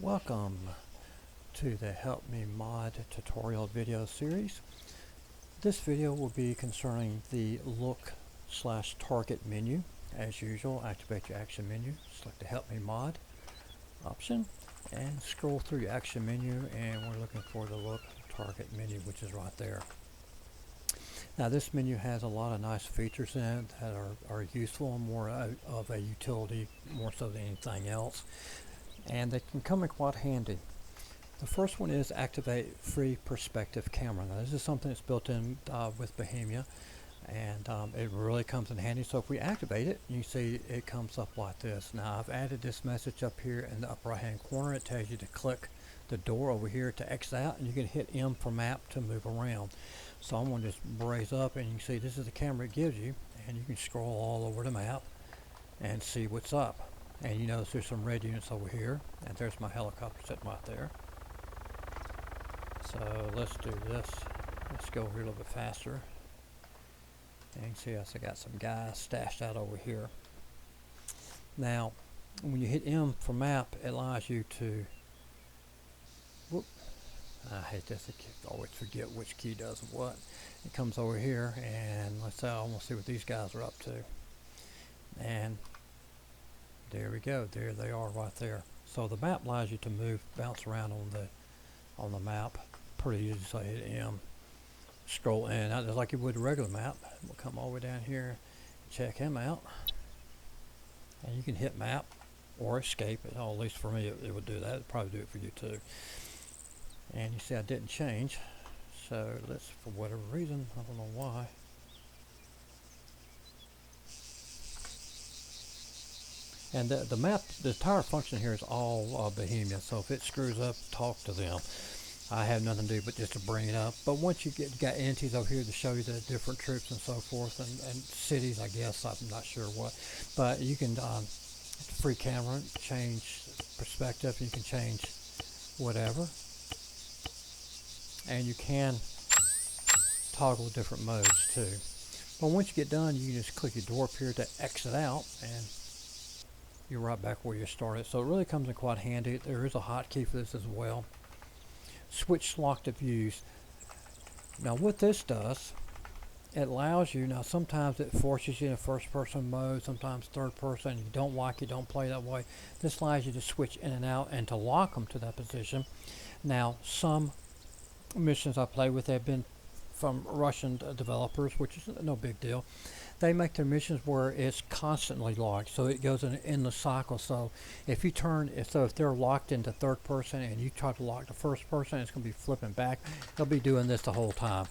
Welcome to the HelpMe Mod tutorial video series. This video will be concerning the look/target menu. As usual, activate your action menu, select the HelpMe Mod option, and scroll through your action menu, and we're looking for the look target menu, which is right there. Now this menu has a lot of nice features in it that are useful and more of a utility more so than anything else, and they can come in quite handy. The first one is activate free perspective camera. Now this is something that's built in with Bohemia, and it really comes in handy. So if we activate it, you see it comes up like this. Now I've added this message up here in the upper right hand corner. It tells you to click the door over here to exit out, and you can hit M for map to move around. So I'm going to just raise up, and you can see this is the camera it gives you, and you can scroll all over the map and see what's up. And you notice there's some red units over here, and there's my helicopter sitting right there. So let's do this. Let's go over here a little bit faster. And you can see I got some guys stashed out over here. Now, when you hit M for map, it allows you to, whoop, I hate this, I always forget which key does what. It comes over here, and let's say I want to see what these guys are up to. And there we go, there they are right there. So the map allows you to move, bounce around on the map pretty easy. So I hit M, scroll in, just like you would a regular map. We'll come all the way down here, check him out, and you can hit map or escape. At least for me it would do that. It'd probably do it for you too. And you see I didn't change, so let's, for whatever reason, I don't know why. And the map, the entire function here is all Bohemia, so if it screws up, talk to them. I have nothing to do but just to bring it up. But once you got entities over here to show you the different troops and so forth, and cities, I guess, I'm not sure what. But you can, free camera, change perspective, you can change whatever. And you can toggle different modes too. But once you get done, you can just click your door up here to exit out, and you're right back where you started. So it really comes in quite handy. There is a hotkey for this as well. Switch lock to views. Now what this does, it allows you, now sometimes it forces you in first person mode, sometimes third person. You don't like it, don't play that way. This allows you to switch in and out and to lock them to that position. Now some missions I play with have been from Russian developers, which is no big deal. They make their missions where it's constantly locked, so it goes in the cycle. So if you turn, if they're locked into third person and you try to lock the first person, it's going to be flipping back. They'll be doing this the whole time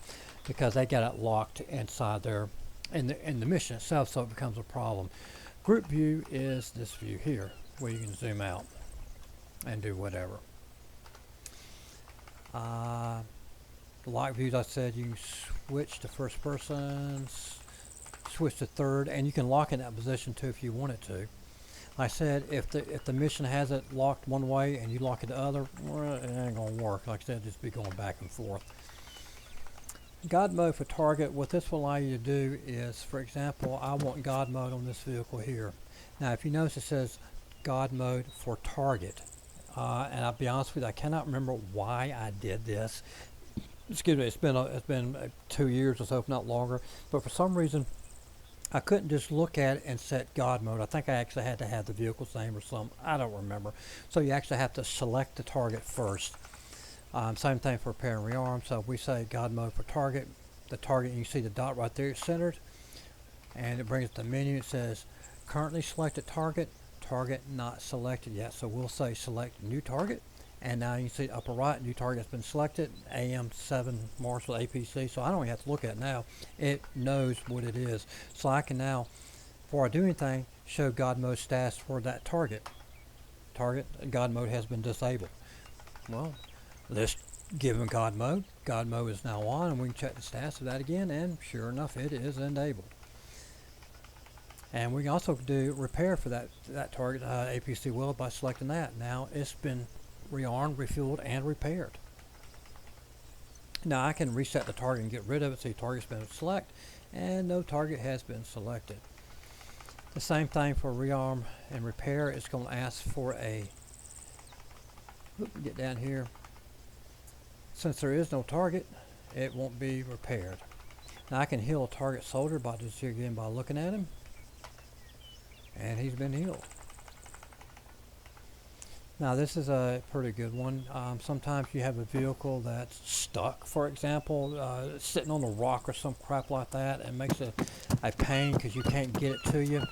because they got it locked inside there in the mission itself, so it becomes a problem. Group view is this view here where you can zoom out and do whatever. Lock views, I said you can switch to first person, switch to third, and you can lock in that position too if you wanted to. Like I said, if the mission has it locked one way and you lock it the other, well, it ain't gonna work. Like I said, just be going back and forth. God mode for target. What this will allow you to do is, for example, I want God mode on this vehicle here. Now, if you notice, it says God mode for target, and I'll be honest with you, I cannot remember why I did this. Excuse me, it's been 2 years or so, if not longer. But for some reason, I couldn't just look at it and set God mode. I think I actually had to have the vehicle's name or something. I don't remember. So you actually have to select the target first. Same thing for repair and rearm. So if we say God mode for target, the target, you can see the dot right there, it's centered. And it brings up the menu. It says currently selected target, target not selected yet. So we'll say select new target. And now you can see upper right, new target has been selected, AM7 Marshall APC. So I don't even have to look at it now. It knows what it is. So I can now, before I do anything, show God mode status for that target. Target, God mode has been disabled. Well, let's give him God mode. God mode is now on, and we can check the status of that again, and sure enough, it is enabled. And we can also do repair for that target APC weld by selecting that. Now it's been rearmed, refueled, and repaired. Now I can reset the target and get rid of it. See, target's been selected, and no target has been selected. The same thing for rearm and repair. It's going to ask for a get down here. Since there is no target, it won't be repaired. Now I can heal a target soldier by just here again by looking at him, and he's been healed. Now this is a pretty good one. Sometimes you have a vehicle that's stuck, for example, sitting on a rock or some crap like that, and makes a pain because you can't get it to you.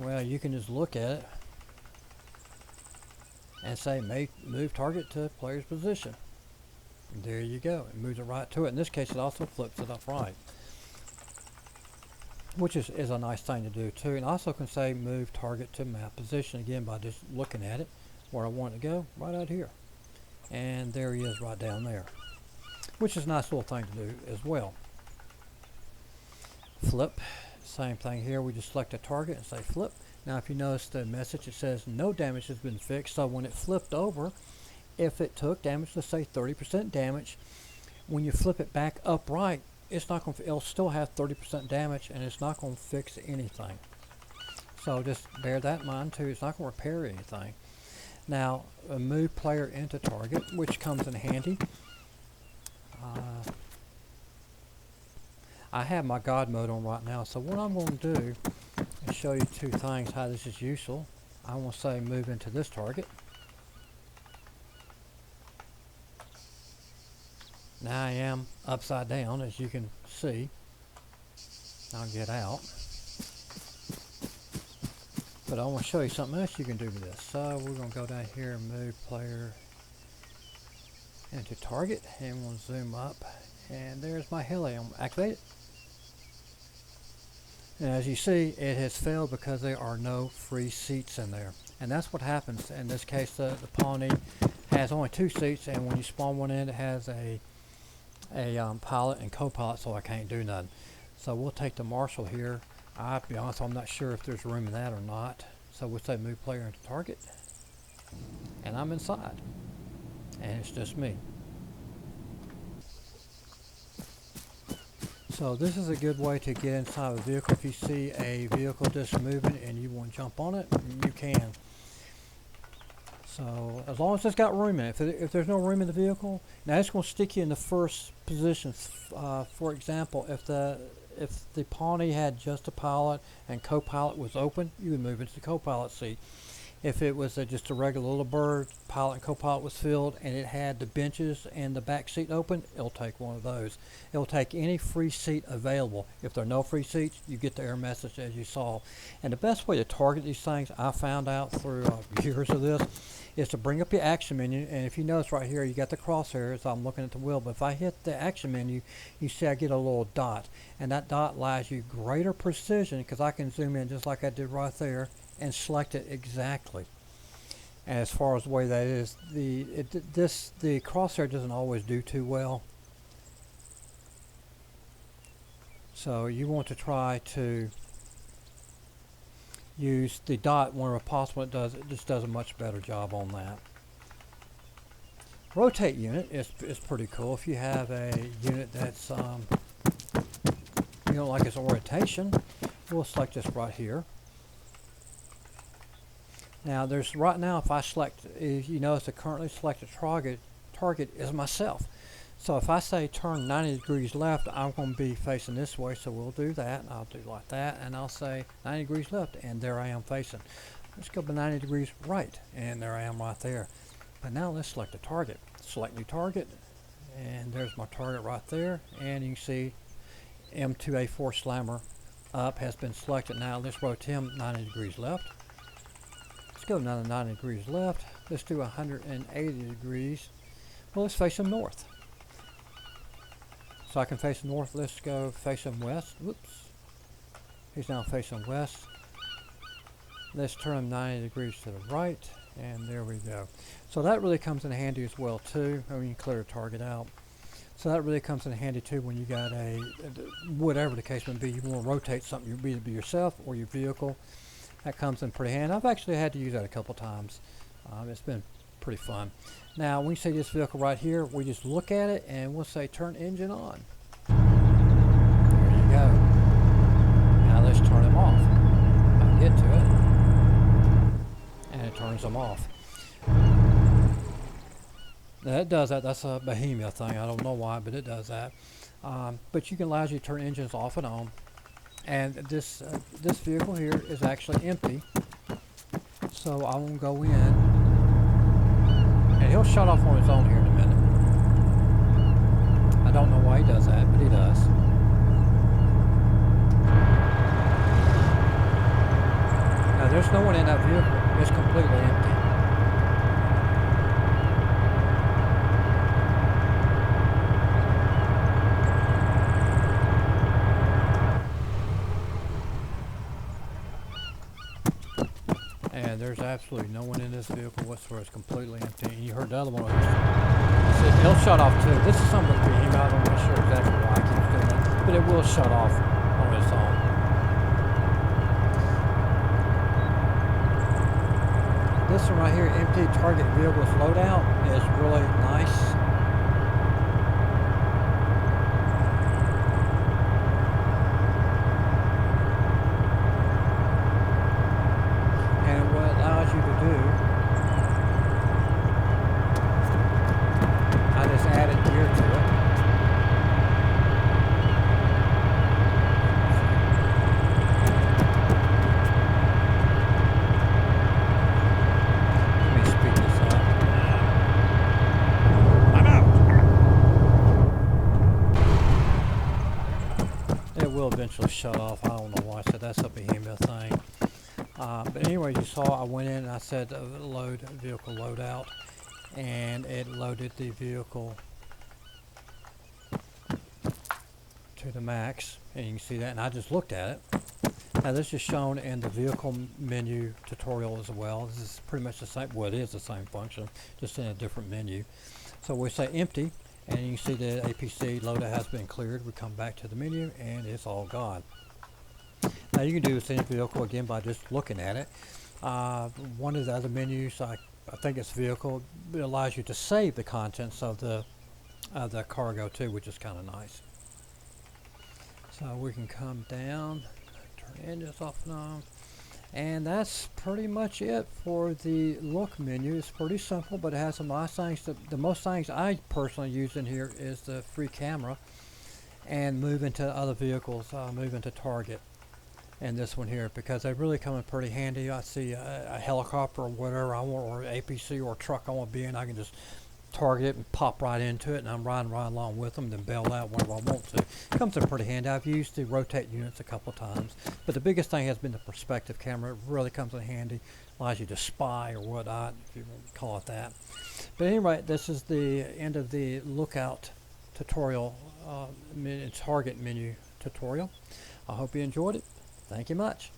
Well, you can just look at it and say move target to player's position. And there you go. It moves it right to it. In this case, it also flips it upright, which is a nice thing to do too. And also can say move target to map position again by just looking at it where I want it to go, right out here. And there he is right down there, which is a nice little thing to do as well. Flip, same thing here. We just select a target and say flip. Now if you notice the message, it says no damage has been fixed. So when it flipped over, if it took damage, let's say 30% damage, when you flip it back upright, it's not going to, it'll still have 30% damage, and it's not going to fix anything. So just bear that in mind too. It's not going to repair anything. Now move player into target, which comes in handy. I have my God mode on right now, so what I'm going to do is show you two things how this is useful. I want to say move into this target. Now I am upside down, as you can see. I'll get out. But I want to show you something else you can do with this. So we're going to go down here and move player into target, and we'll zoom up. And there's my heli. I'm activate it. And as you see, it has failed because there are no free seats in there. And that's what happens. In this case, the Pawnee has only 2 seats, and when you spawn one in, it has a pilot and co-pilot, so I can't do nothing. So we'll take the Marshal here. I'll be honest, I'm not sure if there's room in that or not. So we'll say move player into target, and I'm inside, and it's just me. So this is a good way to get inside a vehicle. If you see a vehicle just moving and you want to jump on it, you can. So as long as it's got room in it. If there's no room in the vehicle, now it's going to stick you in the first position. For example, if the Pawnee had just a pilot and co-pilot was open, you would move into the co-pilot seat. If it was just a regular little bird, pilot and co-pilot was filled, and it had the benches and the back seat open, it'll take one of those. It'll take any free seat available. If there are no free seats, you get the error message as you saw. And the best way to target these things, I found out through years of this, is to bring up your action menu. And if you notice right here, you got the crosshairs. I'm looking at the wheel, but if I hit the action menu, you see I get a little dot, and that dot allows you greater precision because I can zoom in just like I did right there and select it exactly. And as far as the way that is, the crosshair doesn't always do too well. So you want to try to use the dot whenever possible. It just does a much better job on that. Rotate unit is pretty cool. If you have a unit that's you don't like its orientation, we'll select this right here. Now there's right now, if I select, you notice the currently selected target is myself. So if I say turn 90 degrees left, I'm going to be facing this way, so we'll do that. And I'll do like that, and I'll say 90 degrees left, and there I am facing. Let's go to 90 degrees right, and there I am right there. But now let's select a target. Select new target, and there's my target right there. And you can see M2A4 Slammer up has been selected. Now let's rotate him 90 degrees left. Let's go another 90 degrees left. Let's do 180 degrees. Well, let's face him north. So I can face him north. Let's go face him west. Whoops. He's now facing west. Let's turn him 90 degrees to the right. And there we go. So that really comes in handy as well too. I mean, you can clear a target out. So that really comes in handy too when you got whatever the case may be, you want to rotate something, either be yourself or your vehicle. That comes in pretty handy. I've actually had to use that a couple times. It's been pretty fun. Now, when you see this vehicle right here, we just look at it and we'll say turn engine on. There you go. Now let's turn them off. I'll get to it. And it turns them off. Now it does that. That's a behemoth thing. I don't know why, but it does that. But you can allow you to turn engines off and on. And this vehicle here is actually empty. So I won't go in, and he'll shut off on his own here in a minute. I don't know why he does that, but he does. Now there's no one in that vehicle. It's completely empty. And there's absolutely no one in this vehicle whatsoever. It's completely empty. And you heard the other one. It'll shut off too. This is something with behemoth. I'm not sure exactly why I keep doing that, but it will shut off on its own. This one right here, empty target vehicles loadout, is really nice. You to do, I just added gear to it. Let me speed this up. I'm out. It will eventually shut off. I don't know why I said that's a behemoth thing. But anyway, you saw I went in and I said load vehicle loadout, and it loaded the vehicle to the max, and you can see that, and I just looked at it. Now this is shown in the vehicle menu tutorial as well. This is pretty much the same, well it is the same function, just in a different menu. So we say empty, and you can see the APC loadout has been cleared. We come back to the menu and it's all gone. Now you can do this in the vehicle again by just looking at it. One of the other menus, I think it's vehicle, it allows you to save the contents of the cargo too, which is kind of nice. So we can come down, turn engines off and on, and that's pretty much it for the look menu. It's pretty simple, but it has some nice things. The most things I personally use in here is the free camera and move into other vehicles, move into target. And this one here, because they really come in pretty handy. I see a helicopter or whatever I want, or APC or a truck I want to be in, I can just target it and pop right into it, and I'm riding right along with them, then bail out whenever I want to. It comes in pretty handy. I've used the rotate units a couple of times, but the biggest thing has been the perspective camera. It really comes in handy, allows you to spy or whatnot, if you want to call it that. But anyway, this is the end of the lookout tutorial, target menu tutorial. I hope you enjoyed it. Thank you much.